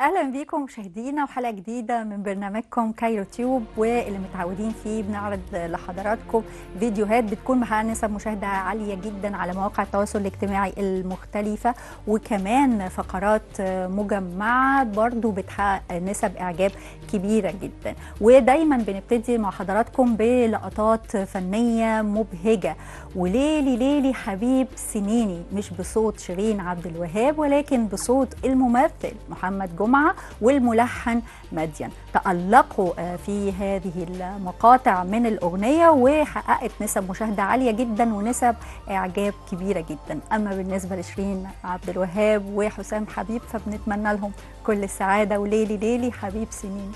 اهلا بيكم مشاهدينا وحلقه جديده من برنامجكم كايرو تيوب، واللي متعودين فيه بنعرض لحضراتكم فيديوهات بتكون محققه نسب مشاهده عاليه جدا على مواقع التواصل الاجتماعي المختلفه، وكمان فقرات مجمعه برضو بتحقق نسب اعجاب كبيره جدا. ودايما بنبتدي مع حضراتكم بلقطات فنيه مبهجه، وليلي ليلي حبيب سنيني، مش بصوت شيرين عبد الوهاب ولكن بصوت الممثل محمد جمعة والملحن مدين. تألقوا في هذه المقاطع من الأغنية وحققت نسب مشاهدة عالية جدا ونسب إعجاب كبيرة جدا. أما بالنسبة لشيرين عبد الوهاب وحسام حبيب فبنتمنى لهم كل السعادة، وليلي ليلي حبيب سنين.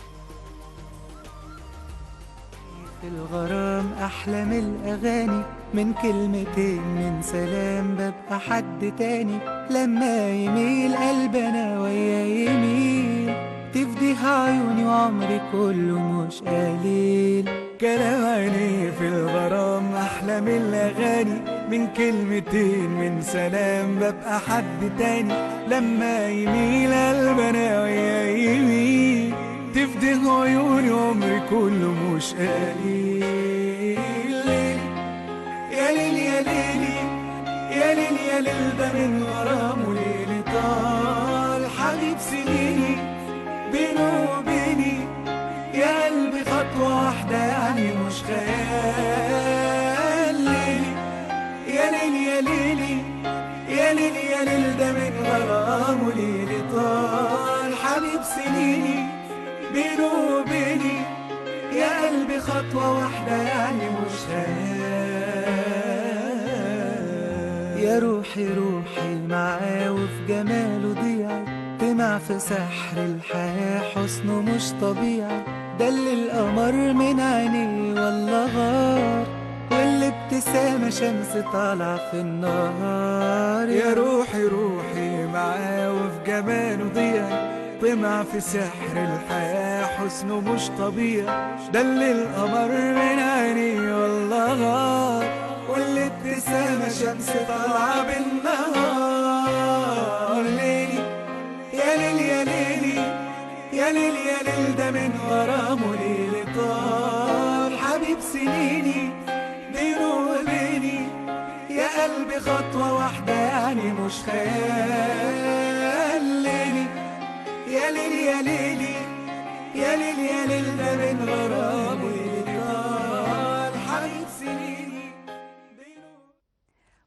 في الغرام أحلى من الأغاني، من كلمتين من سلام ببقى حد تاني. لما يميل قلبنا ويا يميل تفديها عيوني وعمري كله مش قليل. كلام عيني في الغرام أحلى من الأغاني، من كلمتين من سلام ببقى حد تاني. لما يميل قلبنا ويا يميل تفديه عيوني عمري كله مش قليل. يا ليل يا ليلي يا ليل يا ليل، ده من غرامه ليل طال حبيب سنيني بينه وبيني. يا قلبي خطوة واحدة يعني مش خيال. ليلي يا ليل يا ليلي يا ليل يا ليل، ده من غرامه ليل طال حبيب سنيني بينه وبيني. يا قلبي خطوة واحدة يعني مش خيال. يا روحي روحي معاه وفي جماله ضيعي، طمع في سحر الحياة حسنه مش طبيعي. دل القمر من عينيه والله غار، والابتسامة شمس طالعة في النهار. يا روحي روحي معاه وفي جماله ضيعي، طمع في سحر الحياة حسنه مش طبيعي. دل القمر من عيني والله غار، والابتسامة شمس طالعة بالنهار. ليلي يا ليل يا ليلي يا ليل يا ليل، ده من غرامه ليل طال حبيب سنيني بينه وبيني. يا قلبي خطوة واحدة يعني مش خيال. ليلي يا ليل يا ليلي يا ليل يا ليل، ده من غرامي طال حبيب سنيني.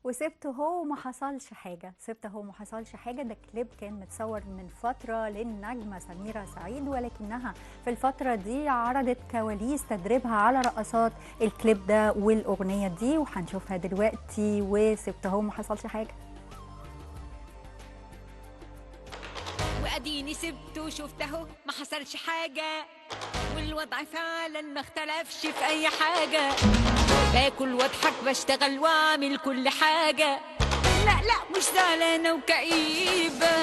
وسبته هو ما حصلش حاجة، سبته هو ما حصلش حاجة. ده كليب كان متصور من فترة للنجمة سميرة سعيد، ولكنها في الفترة دي عرضت كواليس تدريبها على رقصات الكليب ده والأغنية دي، وهنشوفها دلوقتي. وسبته هو ما حصلش حاجة. واديني سبته وشفته ما حصلش حاجة، والوضع فعلا ما اختلفش في اي حاجة. باكل واضحك بشتغل واعمل كل حاجة، لا مش زعلانة وكئيبة،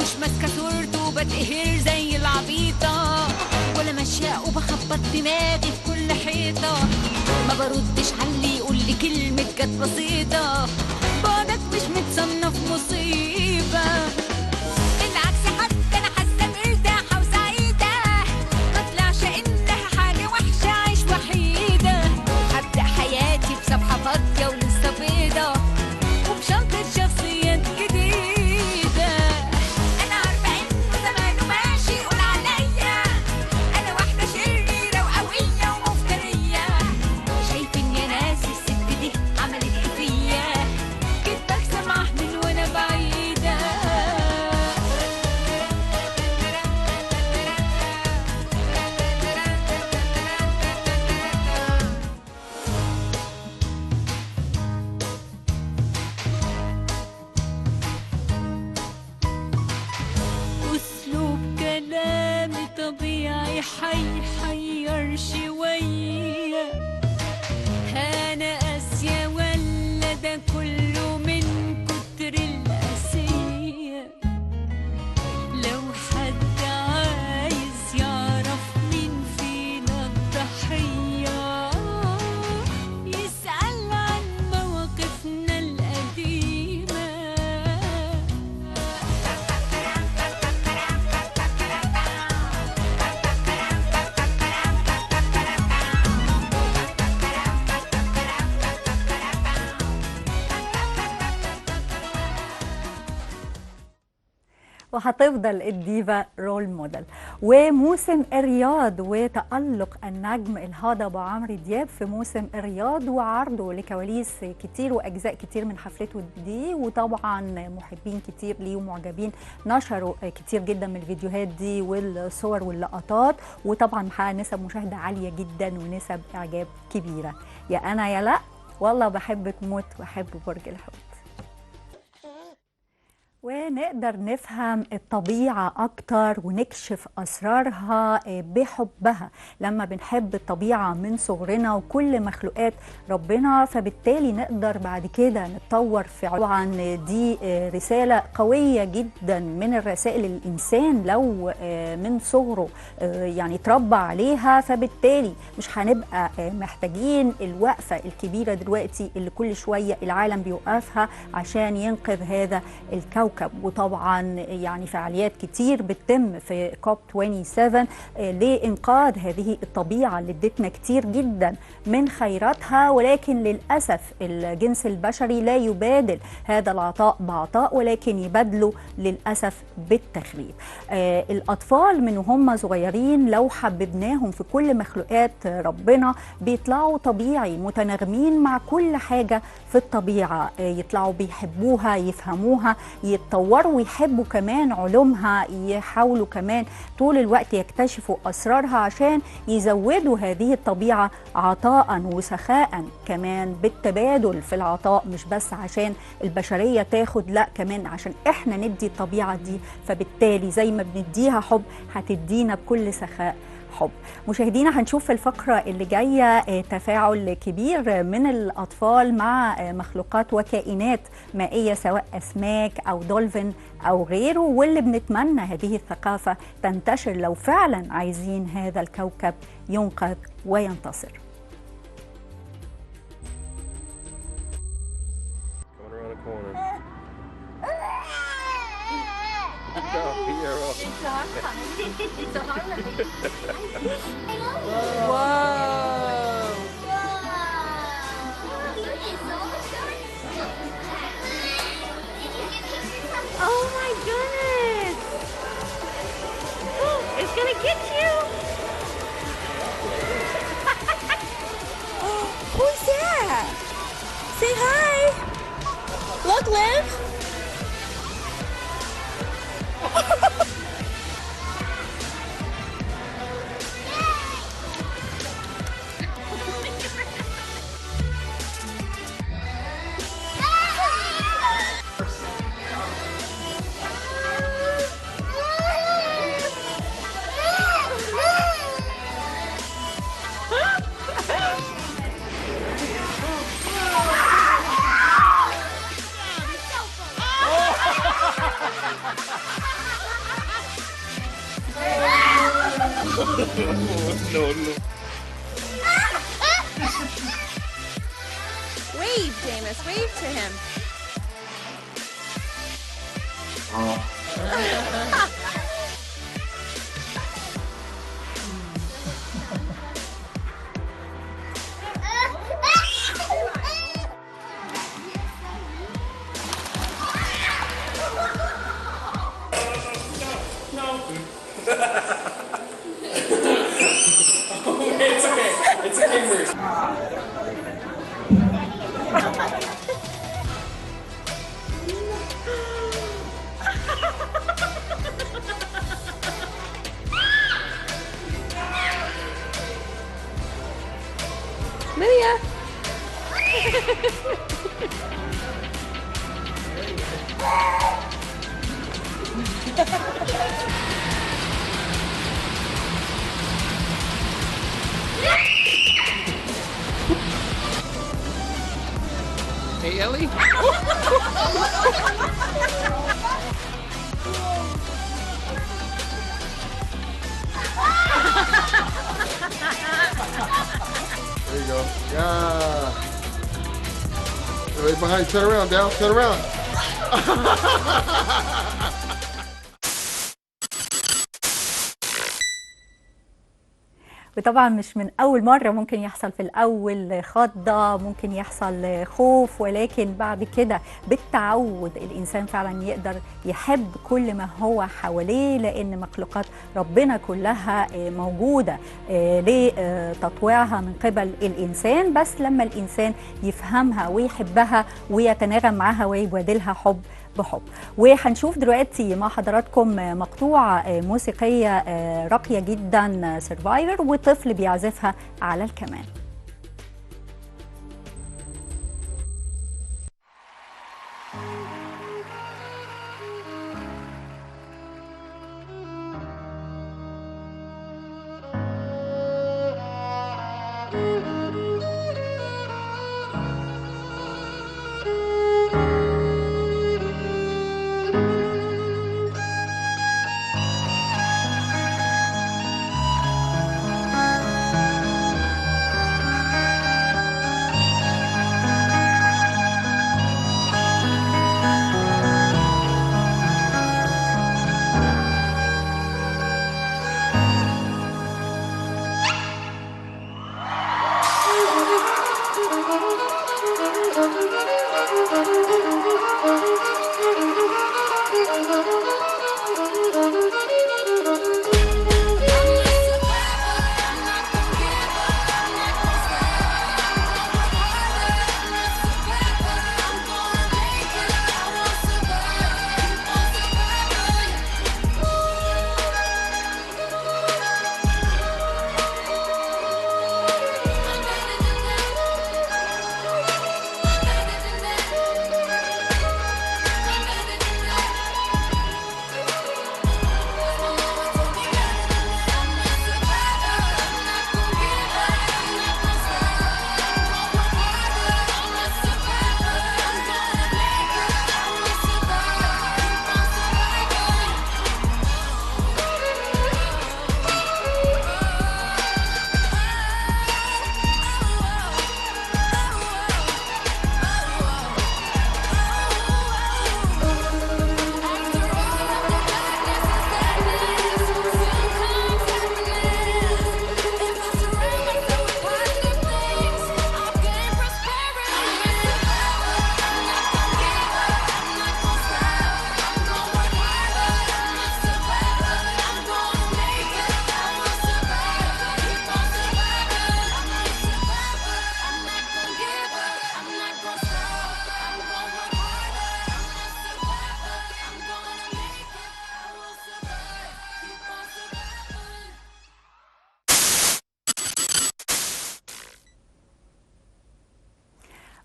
مش ماسكة صورته وبتقهر زي العبيطة، ولا ماشية وبخبط دماغي في كل حيطة. ما بردش على اللي يقول لي كلمة جت بسيطة، بعدك مش متصنف مصيبة. فاضية ولسه بيضة وبشنطة شخصيات جديدة. أنا عارفة إنه زمانه ماشي يقول عليا أنا واحدة شريرة وقوية ومفترية. شايفين يا ناس الست دي عملت إيه فيا؟ جيت بسمع من وأنا بعيدة. طبيعي حيحير شوية، أنا قاسية ولا ده كله من كتر القاسية؟ لو حد عايز يعرف مين فينا الضحية يسأل عن مواقفنا القديمة. وهتفضل الديفا رول موديل. وموسم الرياض وتألق النجم الهضبة عمرو دياب في موسم الرياض وعرضه لكواليس كتير وأجزاء كتير من حفلته دي، وطبعا محبين كتير ليه ومعجبين نشروا كتير جدا من الفيديوهات دي والصور واللقطات، وطبعا محقق نسب مشاهدة عالية جدا ونسب إعجاب كبيرة. يا أنا يا لأ والله بحبك موت وأحب برج الحوت. ونقدر نفهم الطبيعة أكتر ونكشف أسرارها بحبها لما بنحب الطبيعة من صغرنا وكل مخلوقات ربنا، فبالتالي نقدر بعد كده نتطور في طبعا دي رسالة قوية جدا من الرسائل الإنسان لو من صغره يعني تربى عليها، فبالتالي مش هنبقى محتاجين الوقفة الكبيرة دلوقتي اللي كل شوية العالم بيوقفها عشان ينقذ هذا الكوكب. وطبعا يعني فعاليات كتير بتتم في كوب 27 لإنقاذ هذه الطبيعة اللي ادتنا كتير جدا من خيراتها، ولكن للأسف الجنس البشري لا يبادل هذا العطاء بعطاء ولكن يبادله للأسف بالتخريب. الأطفال من هم صغيرين لو حببناهم في كل مخلوقات ربنا بيطلعوا طبيعي متناغمين مع كل حاجة في الطبيعة، يطلعوا بيحبوها يفهموها يتطوروا ويحبوا كمان علومها، يحاولوا كمان طول الوقت يكتشفوا أسرارها عشان يزودوا هذه الطبيعة عطاء وسخاء كمان بالتبادل في العطاء، مش بس عشان البشرية تاخد، لا كمان عشان احنا ندي الطبيعة دي، فبالتالي زي ما بنديها حب هتدينا بكل سخاء حب. مشاهدينا هنشوف في الفقرة اللي جاية تفاعل كبير من الأطفال مع مخلوقات وكائنات مائية سواء أسماك أو دولفين أو غيره، واللي بنتمنى هذه الثقافة تنتشر لو فعلا عايزين هذا الكوكب ينقذ وينتصر. Oh my goodness! It's gonna get you! Who's that? Say hi! Look, Liv! No. Wave, Damus, wave to him. It's okay, Bruce. Lydia! Hey, Ellie. There you go. Yeah. Right behind. Turn around, Dal. Turn around. وطبعا مش من أول مرة، ممكن يحصل في الأول خضة، ممكن يحصل خوف، ولكن بعد كده بالتعود الإنسان فعلا يقدر يحب كل ما هو حواليه، لأن مخلوقات ربنا كلها موجودة لتطويعها من قبل الإنسان، بس لما الإنسان يفهمها ويحبها ويتناغم معها ويبادلها حب بحب. وهنشوف دلوقتي مع حضراتكم مقطوعة موسيقية راقية جدا، سرفايفر، وطفل بيعزفها على الكمان.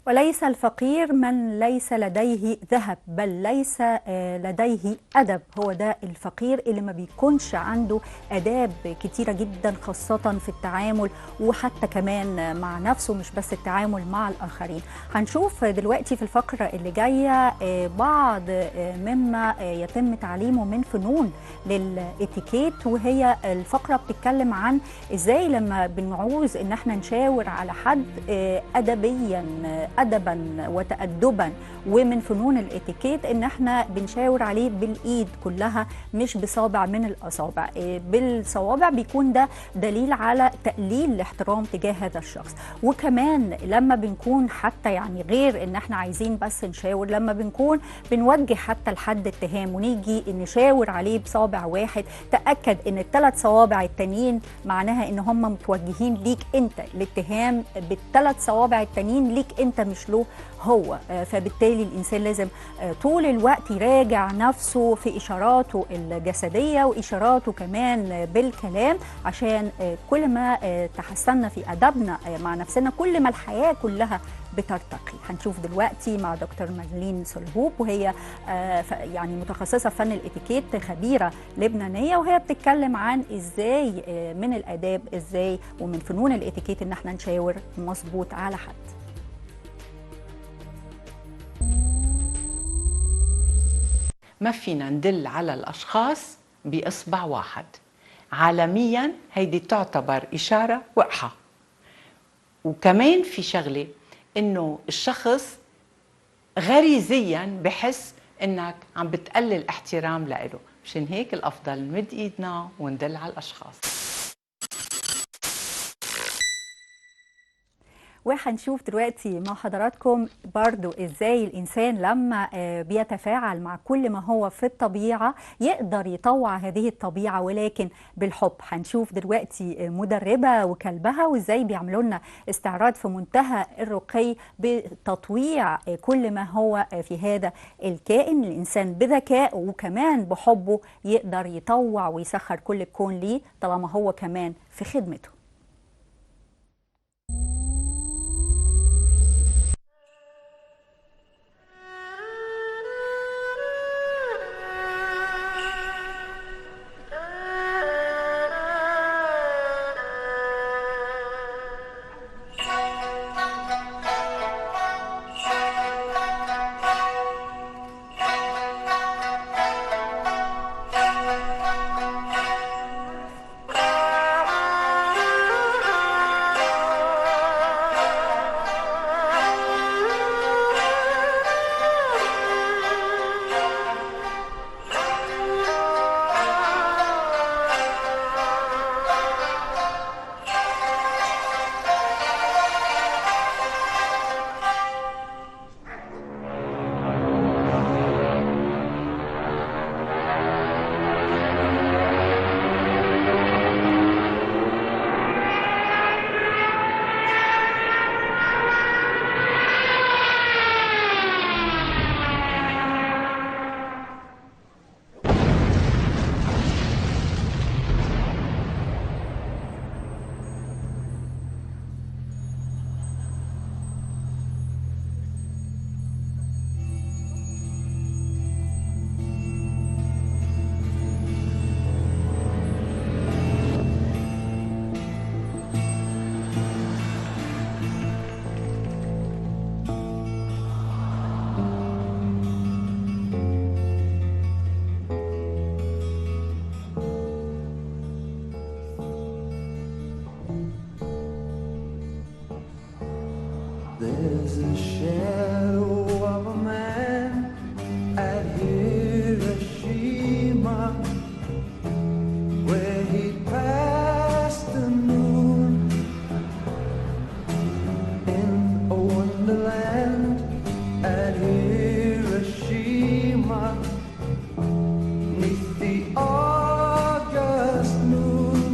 وليس الفقير من ليس لديه ذهب، بل ليس لديه أدب. هو ده الفقير اللي ما بيكونش عنده آداب كتيرة جدا، خاصة في التعامل وحتى كمان مع نفسه، مش بس التعامل مع الآخرين. هنشوف دلوقتي في الفقرة اللي جاية بعض مما يتم تعليمه من فنون للإتيكيت، وهي الفقرة بتتكلم عن إزاي لما بنعوز إن احنا نشاور على حد أدبا وتأدبا، ومن فنون الاتيكيت ان احنا بنشاور عليه بالايد كلها مش بصابع من الاصابع. بالصوابع بيكون ده دليل على تقليل الاحترام تجاه هذا الشخص. وكمان لما بنكون حتى يعني غير ان احنا عايزين بس نشاور، لما بنكون بنوجه حتى لحد اتهام ونيجي نشاور عليه بصابع واحد، تأكد ان الثلاث صوابع التانيين معناها ان هم متوجهين ليك انت، الاتهام بالثلاث صوابع التانيين ليك انت مش له هو. فبالتالي الإنسان لازم طول الوقت يراجع نفسه في إشاراته الجسدية وإشاراته كمان بالكلام، عشان كل ما تحسنا في أدبنا مع نفسنا كل ما الحياة كلها بترتقي. هنشوف دلوقتي مع دكتور مارلين سلهوب، وهي يعني متخصصة في فن الاتيكيت، خبيرة لبنانية، وهي بتتكلم عن ازاي من الآداب، ازاي ومن فنون الاتيكيت ان احنا نشاور مظبوط على حد. ما فينا ندل على الأشخاص بإصبع واحد. عالمياً هيدي تعتبر إشارة وقحة. وكمان في شغلة إنه الشخص غريزياً بحس إنك عم بتقلل احترام لإله، مشان هيك الأفضل نمد إيدنا وندل على الأشخاص. وهنشوف دلوقتي مع حضراتكم برضو ازاي الانسان لما بيتفاعل مع كل ما هو في الطبيعة يقدر يطوع هذه الطبيعة ولكن بالحب. هنشوف دلوقتي مدربة وكلبها وازاي بيعملوا لنا استعراض في منتهى الرقي بتطويع كل ما هو في هذا الكائن. الانسان بذكاء وكمان بحبه يقدر يطوع ويسخر كل الكون ليه طالما هو كمان في خدمته. There's a shadow of a man at Hiroshima where he passed the moon in a wonderland at Hiroshima 'neath the August moon,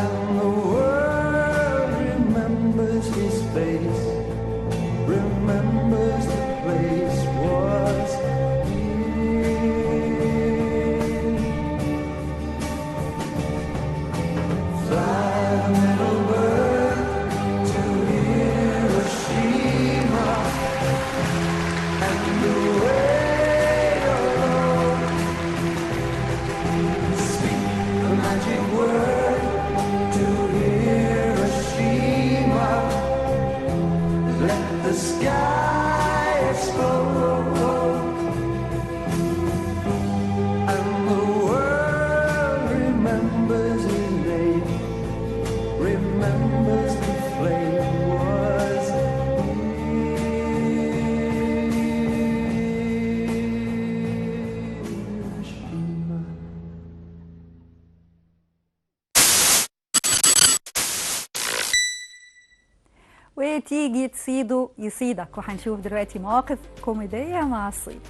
and the world remembers his face, remembers the place was here. Fly a little bird to Hiroshima and away alone. Speak the magic word to Hiroshima. Let the sky explode, and the world remembers his name, remembers the flame was Hiroshima. وتيجي تصيده يصيدك، وهنشوف دلوقتي مواقف كوميدية مع الصيد.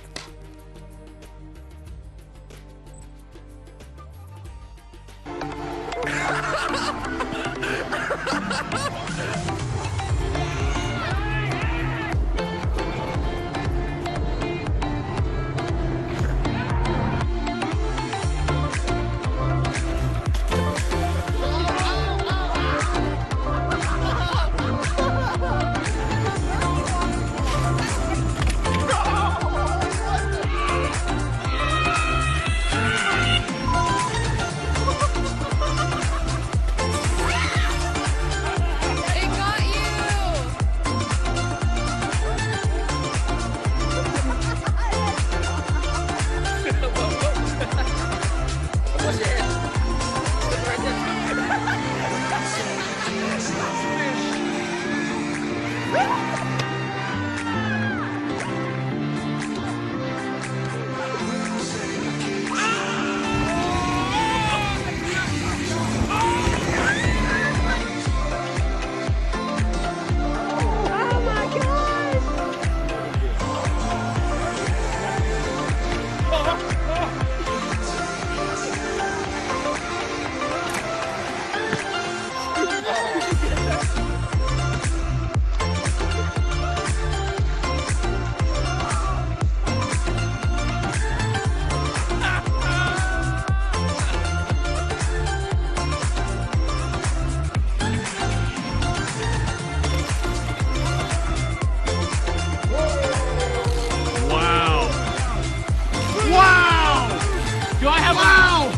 Hello!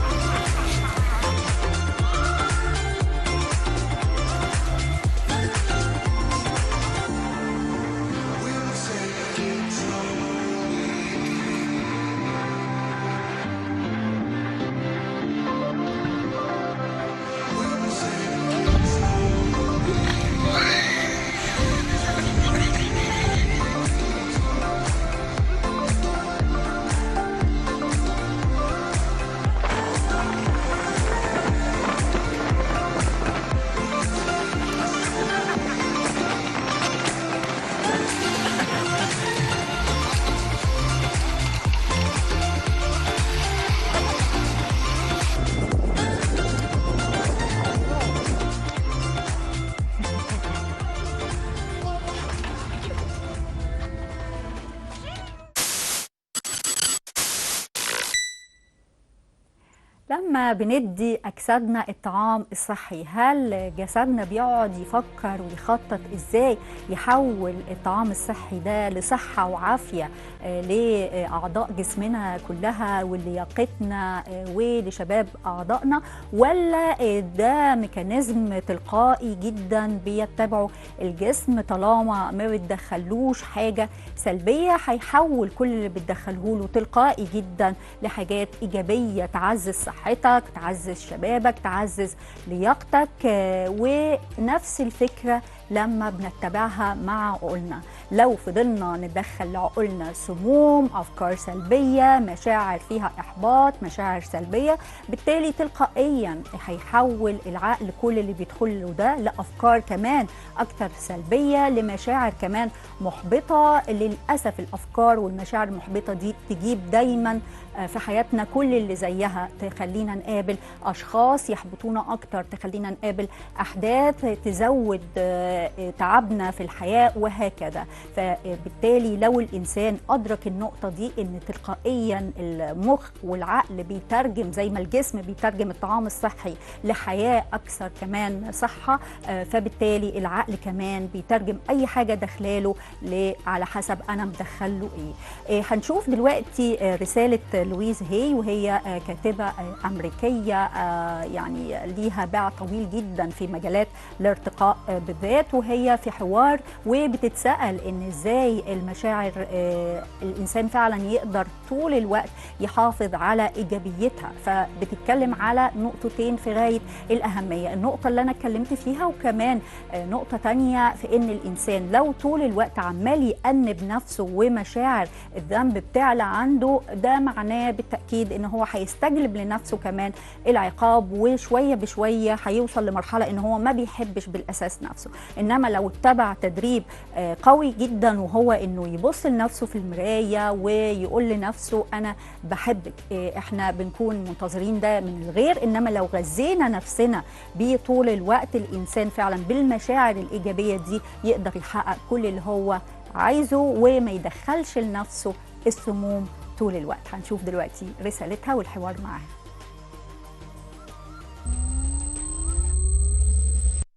لما بندي أجسادنا الطعام الصحي، هل جسدنا بيقعد يفكر ويخطط إزاي يحول الطعام الصحي ده لصحة وعافية لأعضاء جسمنا كلها ولياقتنا ولشباب أعضائنا، ولا ده ميكانيزم تلقائي جدا بيتبعه الجسم طالما ما بتدخلوش حاجة سلبية هيحول كل اللي بتدخلهوله تلقائي جدا لحاجات إيجابية تعزز صحتك، تعزز شبابك، تعزز لياقتك. ونفس الفكرة لما بنتبعها مع عقولنا، لو فضلنا ندخل لعقولنا سموم، أفكار سلبية، مشاعر فيها إحباط، مشاعر سلبية، بالتالي تلقائيا هيحول العقل كل اللي بيدخله ده لأفكار كمان أكثر سلبية، لمشاعر كمان محبطة. للأسف الأفكار والمشاعر المحبطة دي تجيب دايما في حياتنا كل اللي زيها، تخلينا نقابل أشخاص يحبطونا أكتر، تخلينا نقابل أحداث تزود تعبنا في الحياة وهكذا. فبالتالي لو الإنسان أدرك النقطة دي، إن تلقائيا المخ والعقل بيترجم زي ما الجسم بيترجم الطعام الصحي لحياة أكثر كمان صحة، فبالتالي العقل كمان بيترجم أي حاجة داخلاله على حسب أنا مدخله إيه. هنشوف دلوقتي رسالة لويز هاي، وهي كاتبة أمريكية يعني ليها باع طويل جدا في مجالات الارتقاء بالذات، وهي في حوار وبتتسأل إن إزاي المشاعر الإنسان فعلا يقدر طول الوقت يحافظ على إيجابيتها. فبتتكلم على نقطتين في غاية الأهمية، النقطة اللي أنا اتكلمت فيها، وكمان نقطة تانية في إن الإنسان لو طول الوقت عمال يأنب نفسه ومشاعر الذنب بتعلى عنده، ده معناه بالتأكيد إن هو هيستجلب لنفسه كمان العقاب، وشوية بشوية هيوصل لمرحلة إن هو ما بيحبش بالأساس نفسه. إنما لو اتبع تدريب قوي جدا، وهو إنه يبص لنفسه في المراية ويقول لنفسه أنا بحبك، إحنا بنكون منتظرين ده من الغير، إنما لو غذينا نفسنا بيه طول الوقت، الإنسان فعلا بالمشاعر الإيجابية دي يقدر يحقق كل اللي هو عايزه وما يدخلش لنفسه السموم طول الوقت. هنشوف دلوقتي رسالتها والحوار معاها.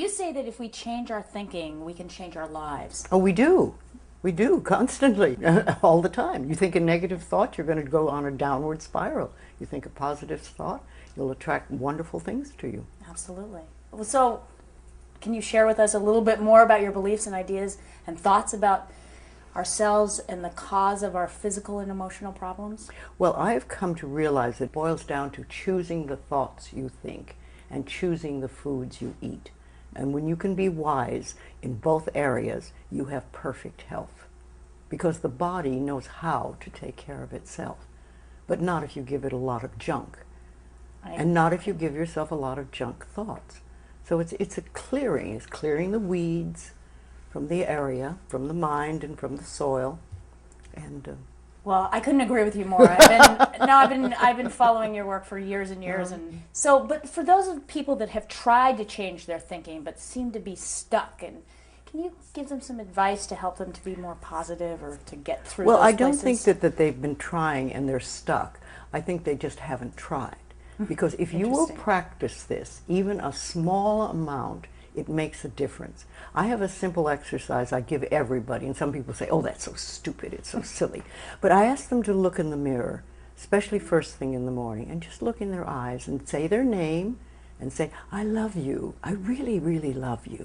You say that if we change our thinking, we can change our lives. Oh, we do. We do, constantly, all the time. You think a negative thought, you're going to go on a downward spiral. You think a positive thought, you'll attract wonderful things to you. Absolutely. So, can you share with us a little bit more about your beliefs and ideas and thoughts about ourselves and the cause of our physical and emotional problems? Well, I have come to realize it boils down to choosing the thoughts you think and choosing the foods you eat. And when you can be wise in both areas, you have perfect health. Because the body knows how to take care of itself, but not if you give it a lot of junk. And not if you give yourself a lot of junk thoughts. So it's a clearing. It's clearing the weeds from the area, from the mind and from the soil. And well, I couldn't agree with you more. I've been following your work for years and years, and so. But for those of people that have tried to change their thinking but seem to be stuck, and can you give them some advice to help them to be more positive or to get through? Well, those I don't places? think that they've been trying and they're stuck. I think they just haven't tried. Because if you will practice this, even a small amount, it makes a difference. I have a simple exercise I give everybody, and some people say, oh, that's so stupid, it's so silly. But I ask them to look in the mirror especially first thing in the morning, and just look in their eyes and say their name and say, I love you. I really, really love you.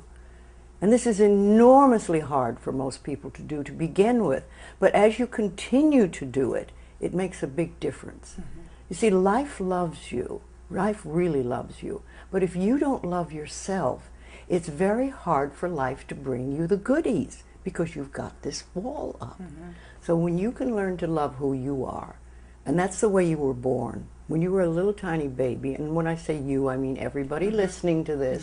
And this is enormously hard for most people to do to begin with. But as you continue to do it, it makes a big difference. You see, life loves you. Life really loves you. But if you don't love yourself, it's very hard for life to bring you the goodies because you've got this wall up. So when you can learn to love who you are, and that's the way you were born. When you were a little tiny baby, and when I say you, I mean everybody listening to this,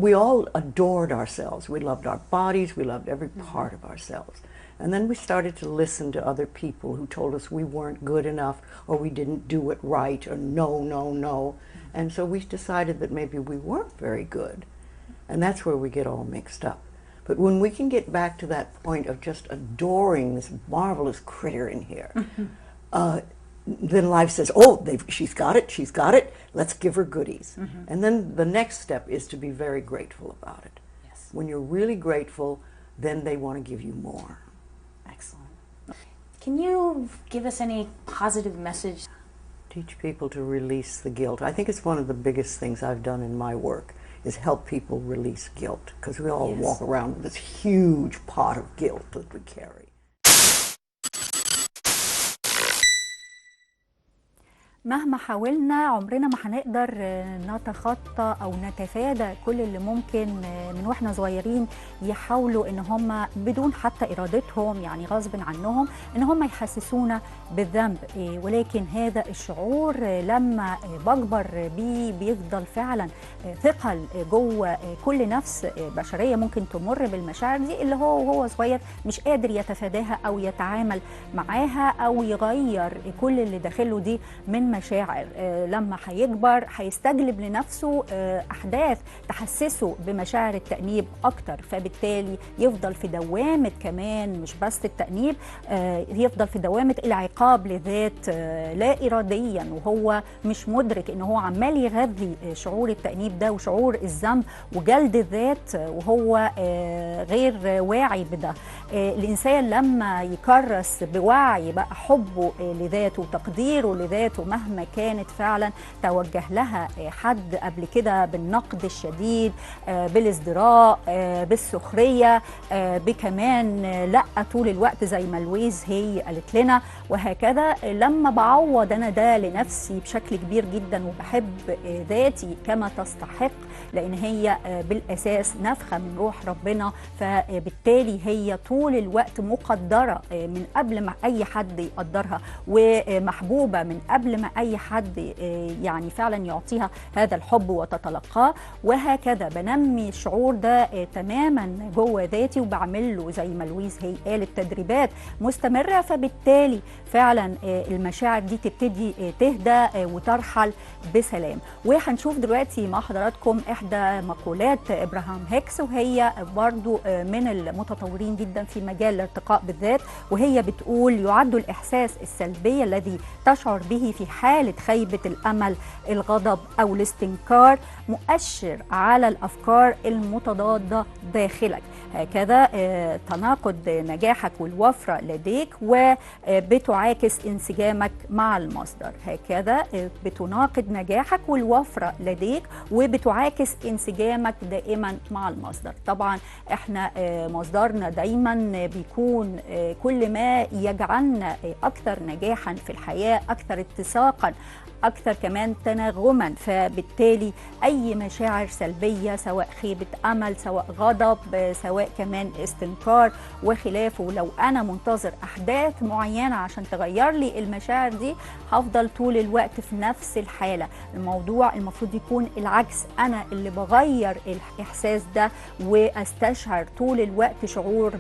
we all adored ourselves. We loved our bodies, we loved every part of ourselves. And then we started to listen to other people who told us we weren't good enough, or we didn't do it right, or no, no, no. And so we decided that maybe we weren't very good. And that's where we get all mixed up. But when we can get back to that point of just adoring this marvelous critter in here, then life says, oh, she's got it, let's give her goodies. And then the next step is to be very grateful about it. Yes. When you're really grateful, then they want to give you more. Excellent. Can you give us any positive message? Teach people to release the guilt. I think it's one of the biggest things I've done in my work, is help people release guilt, because we all walk around with this huge pot of guilt that we carry. مهما حاولنا عمرنا ما هنقدر نتخطى او نتفادى كل اللي ممكن من واحنا صغيرين يحاولوا ان هم بدون حتى ارادتهم، يعني غصب عنهم، ان هم يحسسونا بالذنب. ولكن هذا الشعور لما بكبر بيه بيفضل فعلا ثقل جوه كل نفس بشريه ممكن تمر بالمشاعر دي، اللي هو صغير مش قادر يتفاداها او يتعامل معاها او يغير كل اللي داخله دي من مشاعر. لما هيكبر هيستجلب لنفسه أحداث تحسسه بمشاعر التأنيب أكتر، فبالتالي يفضل في دوامة كمان مش بس التأنيب، يفضل في دوامة العقاب لذات لا إراديا، وهو مش مدرك إن هو عمال يغذي شعور التأنيب ده وشعور الذنب وجلد الذات وهو غير واعي بده. الإنسان لما يكرس بوعي بقى حبه لذاته وتقديره لذاته مهما كانت فعلا توجه لها حد قبل كده بالنقد الشديد، بالازدراء، بالسخرية، بكمان لا طول الوقت زي ما لويز هي قالت لنا، وهكذا لما بعوض أنا ده لنفسي بشكل كبير جدا وبحب ذاتي كما تستحق، لأن هي بالأساس نفخة من روح ربنا، فبالتالي هي طول الوقت مقدرة من قبل ما أي حد يقدرها، ومحبوبة من قبل ما أي حد يعني فعلا يعطيها هذا الحب وتتلقاه. وهكذا بنمي الشعور ده تماما جوه ذاتي وبعمل له زي ما لويز هي قالت تدريبات مستمرة، فبالتالي فعلا المشاعر دي تبتدي تهدى وترحل بسلام. وهنشوف دلوقتي مع حضراتكم إحدى مقولات إبراهام هيكس، وهي برضو من المتطورين جدا في مجال الارتقاء بالذات، وهي بتقول: يعد الإحساس السلبي الذي تشعر به في حالة خيبة الأمل، الغضب أو الاستنكار مؤشر على الأفكار المتضادة داخلك. هكذا تناقض نجاحك والوفرة لديك وبتعاكس انسجامك مع المصدر. هكذا بتناقض نجاحك والوفرة لديك وبتعاكس انسجامك دائما مع المصدر. طبعا احنا مصدرنا دايما بيكون كل ما يجعلنا أكثر نجاحا في الحياة، أكثر اتساقا، أكثر كمان تناغما. فبالتالي أي مشاعر سلبية سواء خيبة أمل، سواء غضب، سواء كمان استنكار وخلافه، لو أنا منتظر أحداث معينة عشان تغير لي المشاعر دي هفضل طول الوقت في نفس الحالة. الموضوع المفروض يكون العكس، أنا اللي بغير الإحساس ده وأستشعر طول الوقت شعور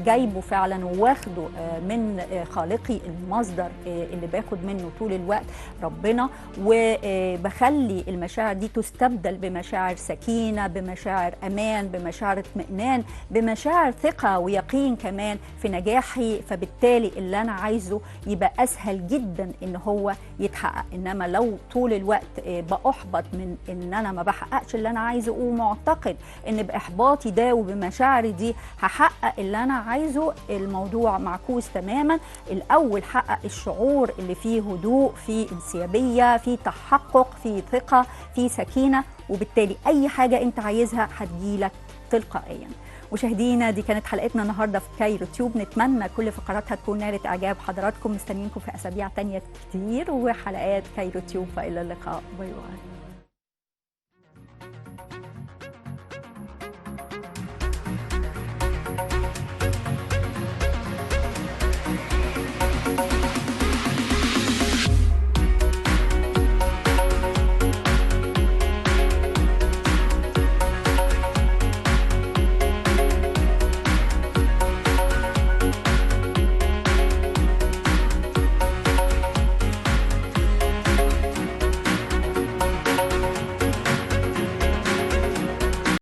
جايبه فعلا واخده من خالقي المصدر اللي باخد منه طول الوقت ربنا، وبخلي المشاعر دي تستبدل بمشاعر سكينة، بمشاعر أمان، بمشاعر اطمئنان، بمشاعر ثقة ويقين كمان في نجاحي. فبالتالي اللي أنا عايزه يبقى أسهل جدا إن هو يتحقق. إنما لو طول الوقت بأحبط من إن أنا ما بحققش اللي أنا عايزه ومعتقد إن بإحباطي ده وبمشاعري دي هحقق اللي أنا عايزه. الموضوع معكوس تماما. الاول حقق الشعور اللي فيه هدوء، فيه انسيابيه، فيه تحقق، فيه ثقه، فيه سكينه، وبالتالي اي حاجه انت عايزها هتجيلك تلقائيا. مشاهدينا، دي كانت حلقتنا النهارده في كايرو تيوب. نتمنى كل فقراتها تكون نالت اعجاب حضراتكم. مستنيينكم في اسابيع تانية كتير وحلقات كايرو تيوب، والى اللقاء. باي باي.